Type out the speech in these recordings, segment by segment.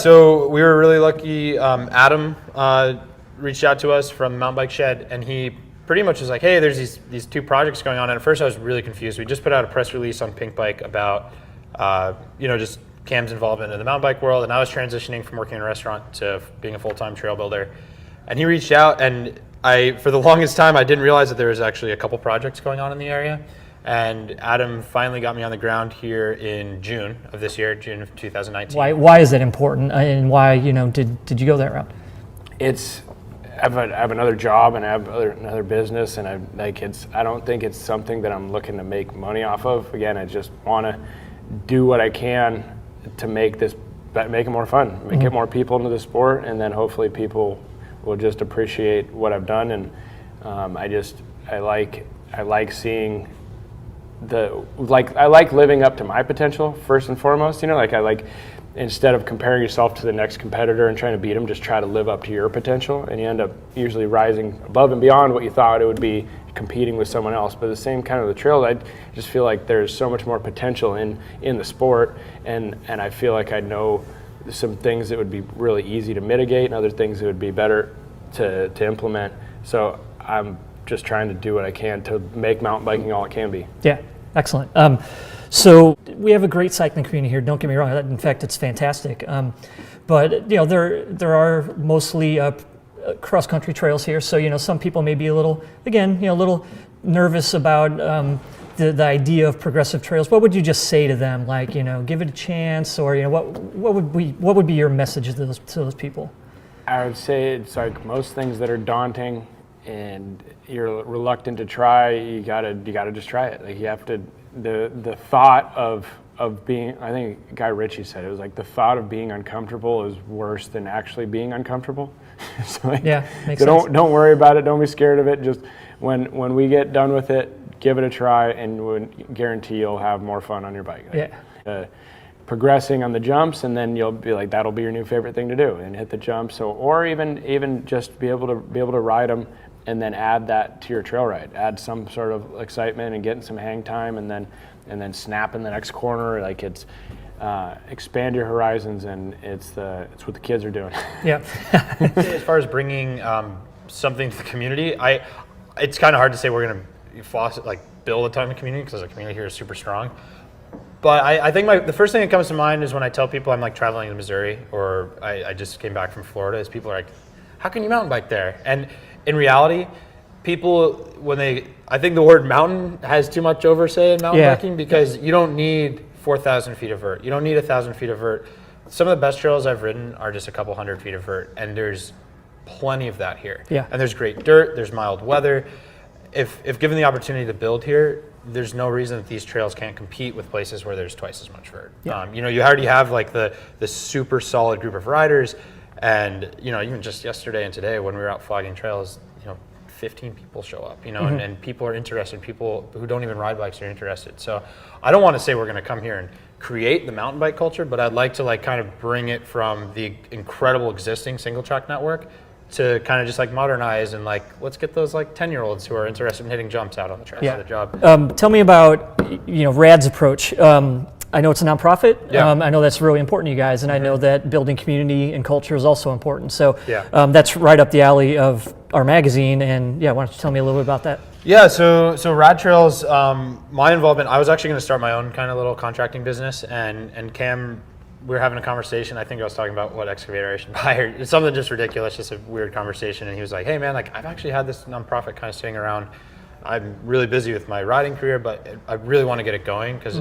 So we were really lucky. Adam reached out to us from Mountain Bike Shed, and he pretty much was like, hey, there's these two projects going on. And at first I was really confused. We just put out a press release on Pink Bike about, just Cam's involvement in the mountain bike world. And I was transitioning from working in a restaurant to being a full-time trail builder. And he reached out, and for the longest time, I didn't realize that there was actually a couple projects going on in the area. And Adam finally got me on the ground here in June of this year, June of 2019. Why is it important, and why did you go that route? I have another job, and I have another business, and I don't think it's something that I'm looking to make money off of. Again, I just want to do what I can to make it more fun, get more people into the sport, and then hopefully people will just appreciate what I've done. And I like seeing I like living up to my potential first and foremost. Instead of comparing yourself to the next competitor and trying to beat them, just try to live up to your potential, and you end up usually rising above and beyond what you thought it would be competing with someone else. But the same kind of the trails, I just feel like there's so much more potential in the sport, and I feel like I know some things that would be really easy to mitigate and other things that would be better to implement. So I'm just trying to do what I can to make mountain biking all it can be. Yeah, excellent. So we have a great cycling community here. Don't get me wrong. In fact, it's fantastic. But there are mostly cross-country trails here. So some people may be a little nervous about the idea of progressive trails. What would you just say to them? Like give it a chance, or what would be your message to those people? I would say it's like most things that are daunting and you're reluctant to try. You gotta just try it. Like you have to. The thought of being, I think Guy Ritchie said it was like the thought of being uncomfortable is worse than actually being uncomfortable. So makes sense. Don't worry about it. Don't be scared of it. Just when we get done with it, give it a try, and we'll guarantee you'll have more fun on your bike. Progressing on the jumps, and then you'll be like, that'll be your new favorite thing to do, and hit the jumps. Or even just be able to ride them, and then add that to your trail ride. Add some sort of excitement and getting some hang time, and then snap in the next corner. Like it's expand your horizons, and it's what the kids are doing. Yeah. As far as bringing something to the community, it's kind of hard to say we're going to build a ton of community, because the community here is super strong. But I think the first thing that comes to mind is when I tell people I'm traveling in Missouri, or I just came back from Florida, is people are like, how can you mountain bike there? And in reality, people, I think the word mountain has too much oversay in mountain biking, because you don't need 4,000 feet of vert. You don't need 1,000 feet of vert. Some of the best trails I've ridden are just a couple hundred feet of vert, and there's plenty of that here. Yeah. And there's great dirt, there's mild weather. If given the opportunity to build here, there's no reason that these trails can't compete with places where there's twice as much vert. Yeah. You already have the super solid group of riders. And even just yesterday and today when we were out flogging trails, 15 people show up, and people are interested. People who don't even ride bikes are interested. So I don't want to say we're going to come here and create the mountain bike culture, but I'd like to kind of bring it from the incredible existing single track network to kind of just modernize and let's get those 10-year-olds who are interested in hitting jumps out on the trails for the job. Tell me about Rad's approach. I know it's a nonprofit. Yeah. I know that's really important to you guys, and I know that building community and culture is also important. So that's right up the alley of our magazine. And why don't you tell me a little bit about that? Yeah, so Rad Trails, my involvement, I was actually going to start my own kind of little contracting business, and Cam, we were having a conversation. I think I was talking about what excavator I should buy, or it's something just ridiculous, just a weird conversation. And he was like, hey man, I've actually had this nonprofit kind of sitting around. I'm really busy with my riding career, but I really want to get it going, because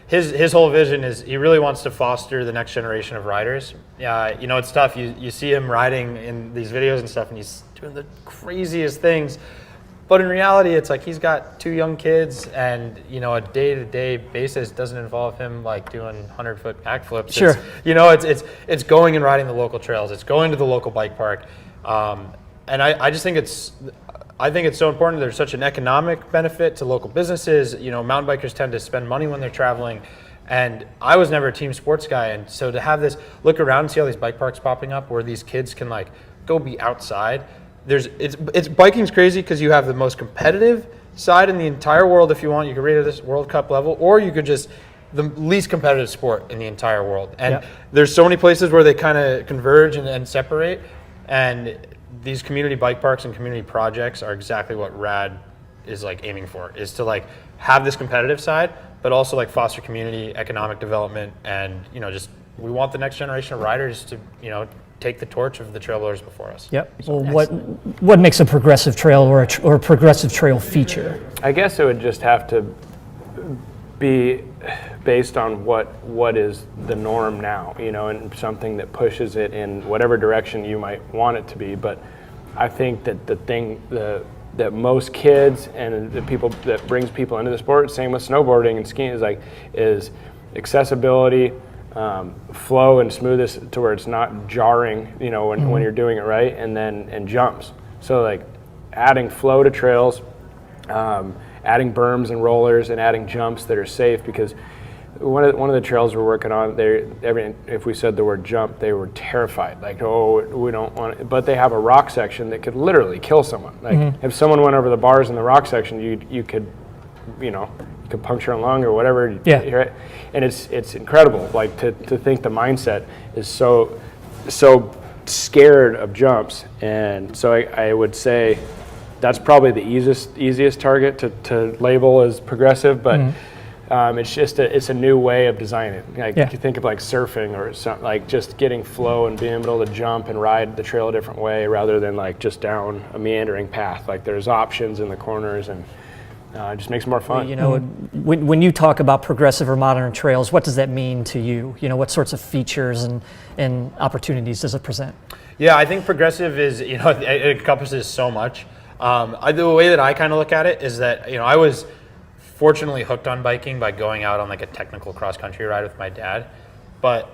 his whole vision is he really wants to foster the next generation of riders. It's tough. You see him riding in these videos and stuff, and he's doing the craziest things. But in reality, it's he's got 2 young kids, and a day-to-day basis doesn't involve him doing 100-foot backflips. Sure. It's going and riding the local trails. It's going to the local bike park, and I just think it's so important. There's such an economic benefit to local businesses. Mountain bikers tend to spend money when they're traveling, and I was never a team sports guy, and so to have this look around and see all these bike parks popping up where these kids can go be outside. It's biking's crazy, because you have the most competitive side in the entire world. If you want, you could rate it at this World Cup level, or you could just the least competitive sport in the entire world. And Yep. there's so many places where they kind of converge and separate. And these community bike parks and community projects are exactly what Rad is like aiming for, is to like have this competitive side, but also like foster community, economic development, and just we want the next generation of riders to take the torch of the trailblazers before us. Yep. Well, what makes a progressive trail or a progressive trail feature? I guess it would just have to be based on what is the norm now, and something that pushes it in whatever direction you might want it to be. But I think that that most kids and the people that brings people into the sport, same with snowboarding and skiing, is accessibility, flow and smoothness to where it's not jarring, when you're doing it right, and jumps. So like adding flow to trails, adding berms and rollers, and adding jumps that are safe, because one of the trails we're working on, if we said the word jump, they were terrified. Like, oh, we don't want it. But they have a rock section that could literally kill someone. Like, if someone went over the bars in the rock section, you could puncture a lung or whatever. Yeah. And it's incredible. Like to think the mindset is so scared of jumps. And so I would say that's probably the easiest target to label as progressive, but. It's just it's a new way of designing. Like you think of like surfing or something, like just getting flow and being able to jump and ride the trail a different way rather than like just down a meandering path. Like there's options in the corners, and it just makes it more fun. When you talk about progressive or modern trails, what does that mean to you? What sorts of features and opportunities does it present? Yeah, I think progressive is, it encompasses so much. The way that I kind of look at it is that, I was fortunately hooked on biking by going out on like a technical cross-country ride with my dad. But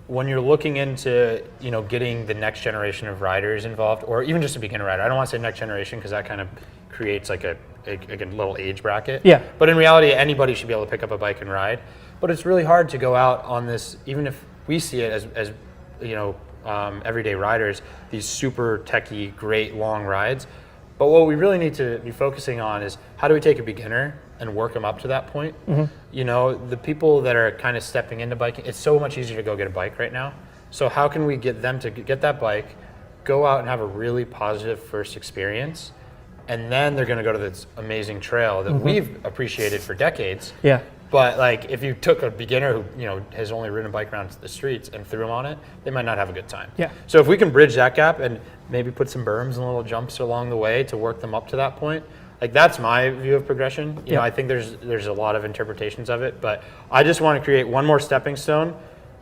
when you're looking into, getting the next generation of riders involved, or even just a beginner rider, I don't want to say next generation because that kind of creates like a little age bracket. Yeah. But in reality, anybody should be able to pick up a bike and ride. But it's really hard to go out on this, even if we see it as everyday riders, these super techie, great long rides. But what we really need to be focusing on is how do we take a beginner and work them up to that point? The people that are kind of stepping into biking, it's so much easier to go get a bike right now. So how can we get them to get that bike, go out and have a really positive first experience, and then they're going to go to this amazing trail that we've appreciated for decades. Yeah. But like if you took a beginner who has only ridden a bike around the streets and threw them on it, they might not have a good time. Yeah. So if we can bridge that gap and maybe put some berms and little jumps along the way to work them up to that point, like that's my view of progression. I think there's a lot of interpretations of it, but I just want to create one more stepping stone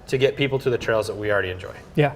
to get people to the trails that we already enjoy. Yeah.